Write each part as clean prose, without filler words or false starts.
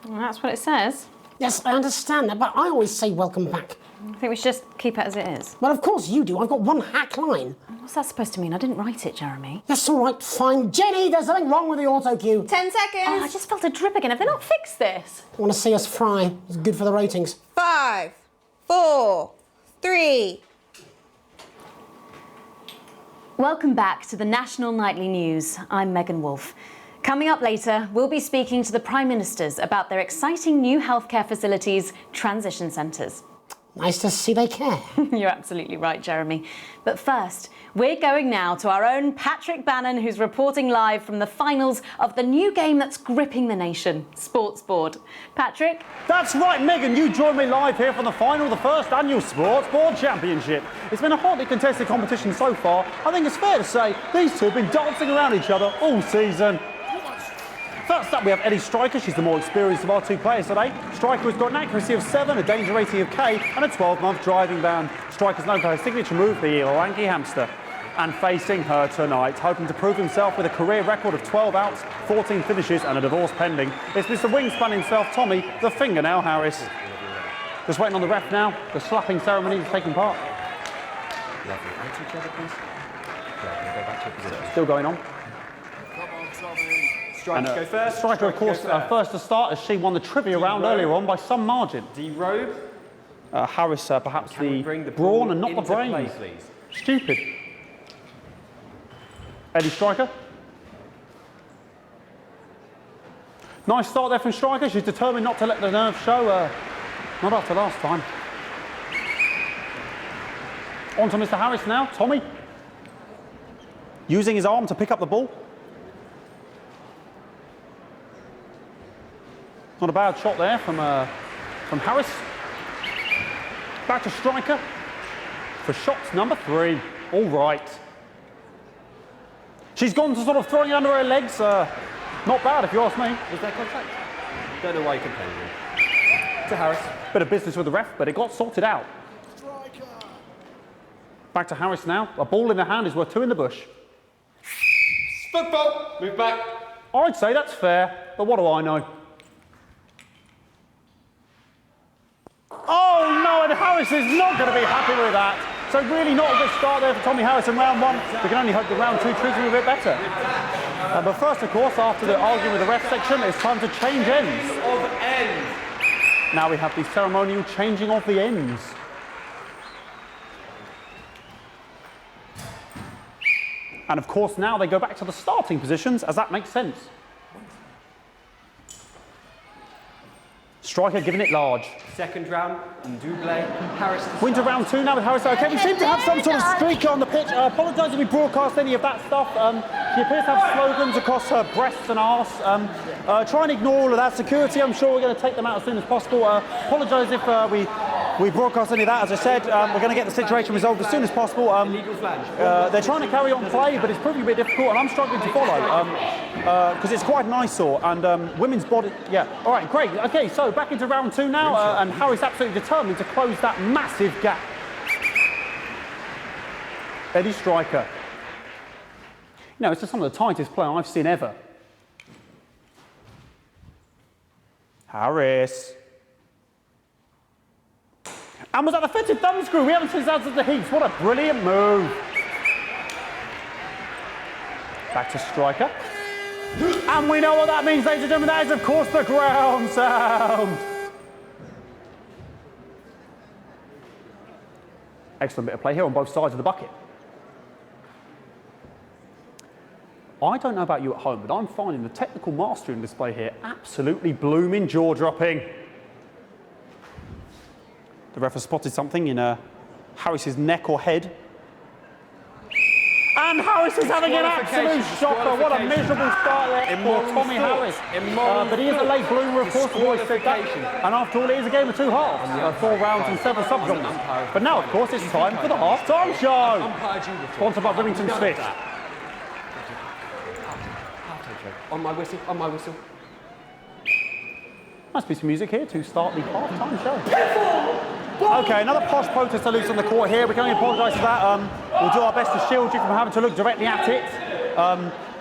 Well, that's what it says. Yes, I understand that, but I always say welcome back. I think we should just keep it as it is. Well, of course you do. I've got one hack line. What's that supposed to mean? I didn't write it, Jeremy. That's all right, fine. Jenny, there's something wrong with the auto cue. 10 seconds. Oh, I just felt a drip again. Have they not fixed this? I want to see us fry. It's good for the ratings. 5, 4, 3. Welcome back to the National Nightly News. I'm Megan Wolfe. Coming up later, we'll be speaking to the Prime Ministers about their exciting new healthcare facilities, transition centres. Nice to see they care. You're absolutely right, Jeremy. But first, we're going now to our own Patrick Bannon, who's reporting live from the finals of the new game that's gripping the nation, Sportsboard. Patrick? That's right, Megan. You join me live here from the final of the first annual Sportsboard Championship. It's been a hotly contested competition so far. I think it's fair to say these two have been dancing around each other all season. First up, we have Eddie Striker. She's the more experienced of our two players today. Striker has got an accuracy of 7, a danger rating of K, and a 12-month driving ban. Striker's known for her signature move, the lanky hamster. And facing her tonight, hoping to prove himself with a career record of 12 outs, 14 finishes, and a divorce pending, it's Mr. Wingspan himself, Tommy, the Fingernail Harris. Just waiting on the ref now. The slapping ceremony is taking part. Lovely. Out each other, please. Yeah, go back to your position. Still going on. Come on, Tommy. Striker, go first. Striker, of course, first to start as she won the trivia round earlier on by some margin. D-robe. Harris, perhaps the brawn and not the brains. Please. Stupid. Eddie Striker. Nice start there from Striker. She's determined not to let the nerves show. Not after last time. On to Mr. Harris now. Tommy. Using his arm to pick up the ball. Not a bad shot there from Harris. Back to Striker for shots number 3. All right. She's gone to sort of throwing it under her legs. Not bad, if you ask me. Was there contact? Don't know why you complaining. To Harris. Bit of business with the ref, but it got sorted out. Striker. Back to Harris now. A ball in the hand is worth 2 in the bush. Football. Move back. I'd say that's fair, but what do I know? Oh no, and Harris is not going to be happy with that. So really not a good start there for Tommy Harris in round 1. We can only hope the round 2 treats him a bit better. But first, of course, after the arguing with the ref section, it's time to change ends. Of ends. Now we have the ceremonial changing of the ends. And of course, now they go back to the starting positions, as that makes sense. Striker giving it large. Second round, double. Harris. Winter round 2 now with Harris. Okay, we seem to have some sort of streaker on the pitch. I apologise if we broadcast any of that stuff. She appears to have slogans across her breasts and arse. Try and ignore all of that. Security, I'm sure we're going to take them out as soon as possible. Apologise if we broadcast any of that. As I said, we're going to get the situation resolved as soon as possible. Illegal flange. They're trying to carry on play, but it's proving a bit difficult, and I'm struggling to follow because it's quite an eyesore. And women's body, yeah. All right, great. Okay, so back into round 2 now, and Harry's absolutely determined to close that massive gap. Eddie Striker. You know, it's just some of the tightest play I've seen ever. Harris. And was that the fitted thumb screw? We haven't seen that since the heats. What a brilliant move. Back to Striker. And we know what that means, ladies and gentlemen. That is, of course, the ground sound. Excellent bit of play here on both sides of the bucket. I don't know about you at home, but I'm finding the technical mastering display here absolutely blooming jaw-dropping. The ref has spotted something in Harris's neck or head. And Harris is having an absolute shocker. What a miserable start there for Tommy Harris. But he is a late bloomer, of course, the boys said that. And after all, it is a game of 2 halves. 4 rounds and 7 subgenres. But now, of course, it's time for the half-time show. Sponsored by Remington Smith. On my whistle, on my whistle. Nice piece of music here to start the half-time show. Okay, another posh protester loose on the court here. We can only apologise for that. We'll do our best to shield you from having to look directly at it.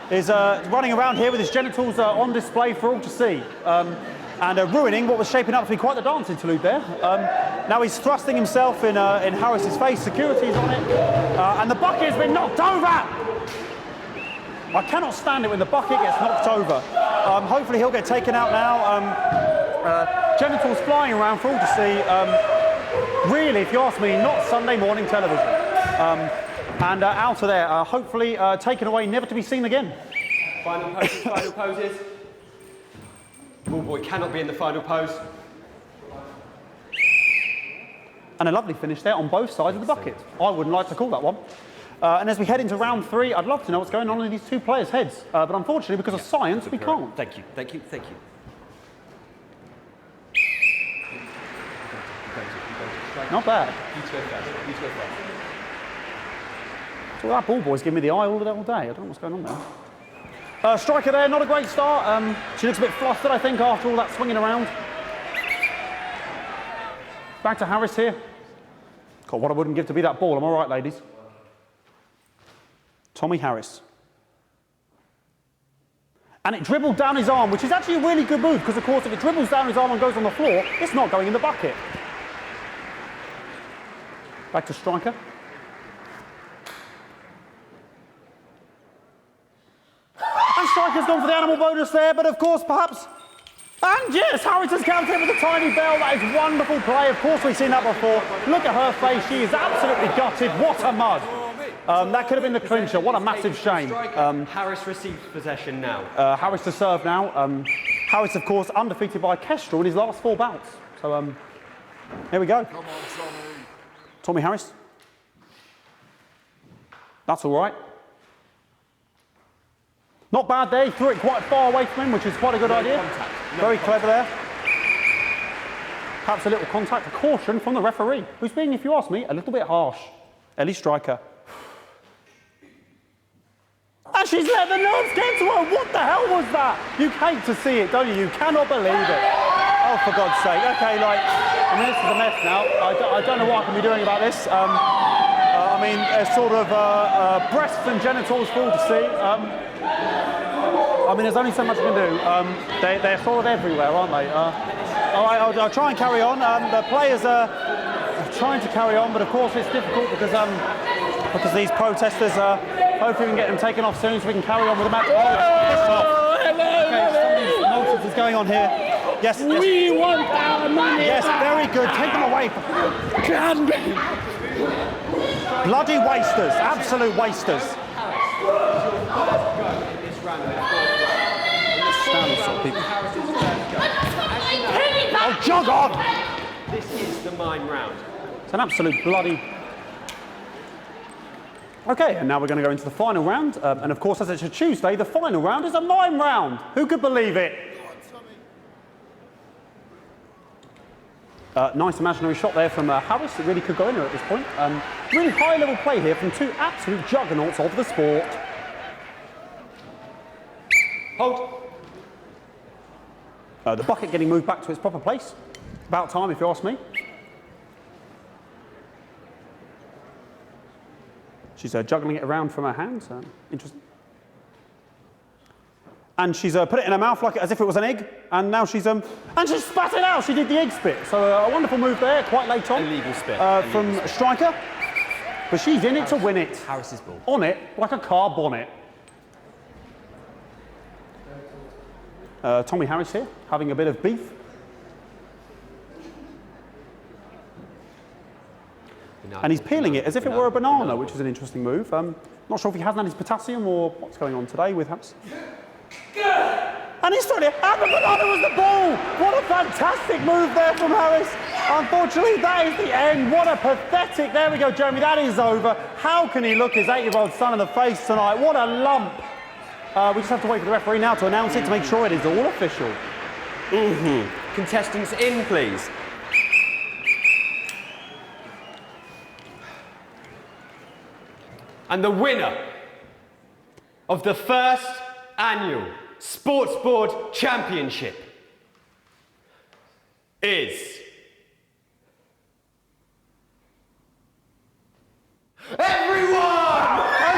Is running around here with his genitals on display for all to see. and ruining what was shaping up to be quite the dance interlude there. Now he's thrusting himself in Harris's face, security's on it, and the bucket has been knocked over! I cannot stand it when the bucket gets knocked over. Hopefully he'll get taken out now. Genitals flying around for all to see. Really, if you ask me, not Sunday morning television. And out of there, hopefully taken away, never to be seen again. Final poses, final poses. Ball boy cannot be in the final pose. And a lovely finish there on both sides of the bucket. I wouldn't like to call that one. And as we head into round 3, I'd love to know what's going on in these two players' heads. But unfortunately, because of science, we can't. Thank you, thank you, thank you. Not bad. You two go first, you two go first. So that ball boy's giving me the eye all day. I don't know what's going on there. Striker there, not a great start. She looks a bit flustered, I think, after all that swinging around. Back to Harris here. God, what I wouldn't give to be that ball. I'm all right, ladies. Tommy Harris. And it dribbled down his arm, which is actually a really good move, because, of course, if it dribbles down his arm and goes on the floor, it's not going in the bucket. Back to striker. And striker's gone for the animal bonus there, but of course, perhaps... And yes, Harris has counted with a tiny bell. That is wonderful play. Of course, we've seen that before. Look at her face. She is absolutely gutted. What a mud. That could have been the clincher. What a massive shame. Harris receives possession now. Harris to serve now. Harris, of course, undefeated by Kestrel in his last 4 bouts. So, here we go. Come on, Tommy. Tommy Harris. That's all right. Not bad there. He threw it quite far away from him, which is quite a good idea. Very clever there. Perhaps a little contact, a caution from the referee, who's being, if you ask me, a little bit harsh. Ellie Striker. And she's let the nerves get to her. What the hell was that? You hate to see it, don't you? You cannot believe it. Oh, for God's sake. Okay, like, I mean, this is a mess now. I don't know what I can be doing about this. I mean, sort of breasts and genitals for all to see. I mean, there's only so much I can do. They're sort of everywhere, aren't they? All right, I'll try and carry on. The players are trying to carry on, but of course it's difficult because these protesters, hopefully we can get them taken off soon so we can carry on with the match. Oh, okay, something nonsense is going on here. Yes, yes. We want our money. Yes, very good. Take them away. Bloody wasters, absolute wasters. Oh, jog on! This is the mime round. It's an absolute bloody... Okay, and now we're going to go into the final round. And of course, as it's a Tuesday, the final round is a mime round. Who could believe it? Nice imaginary shot there from Harris. It really could go in there at this point. Really high-level play here from 2 absolute juggernauts of the sport. Hold. The bucket getting moved back to its proper place. About time, if you ask me. She's juggling it around from her hands. Interesting. And she's put it in her mouth like as if it was an egg. And now she's and she spat it out. She did the egg spit. So a wonderful move there, quite late on. Illegal spit. From striker. But she's in it to win it. Harris's ball. On it like a car bonnet. Tommy Harris here, having a bit of beef. And he's peeling it as if it were a banana, which is an interesting move. Not sure if he hasn't had his potassium or what's going on today with Harris. And he's trying to... And the banana was the ball! What a fantastic move there from Harris. Unfortunately, that is the end. What a pathetic... There we go, Jeremy, that is over. How can he look his 8-year-old son in the face tonight? What a lump. We just have to wait for the referee now to announce it to make sure it is all official. Contestants in, please. And the winner of the first annual Sportsboard Championship is... everyone!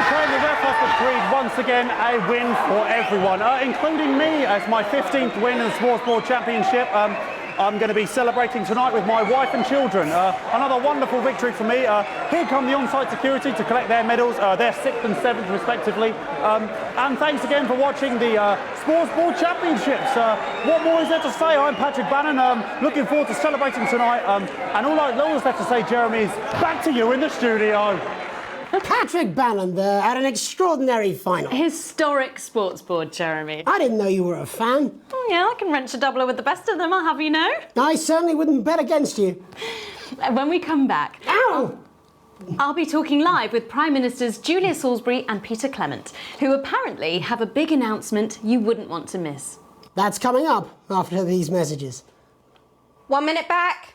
Okay, the ref has decreed once again again a win for everyone, including me as my 15th win in the Sportsboard Championship. I'm going to be celebrating tonight with my wife and children. Another wonderful victory for me. Here come the on-site security to collect their medals, their 6th and 7th respectively. And thanks again for watching the Sportsboard Championships. What more is there to say? I'm Patrick Bannon, looking forward to celebrating tonight. And all that's left to say, Jeremy, is back to you in the studio. Patrick Bannon there at an extraordinary final. Historic Sportsboard, Jeremy. I didn't know you were a fan. Oh, yeah, I can wrench a doubler with the best of them, I'll have you know. I certainly wouldn't bet against you. When we come back, Ow! I'll be talking live with Prime Ministers Julia Salisbury and Peter Clement, who apparently have a big announcement you wouldn't want to miss. That's coming up after these messages. 1 minute back.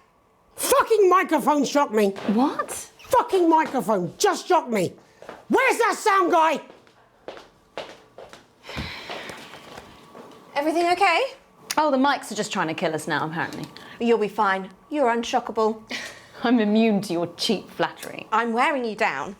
Fucking microphone shocked me. What? Fucking microphone just shocked me. Where's that sound guy? Everything okay? Oh, the mics are just trying to kill us now, apparently. You'll be fine. You're unshockable. I'm immune to your cheap flattery. I'm wearing you down.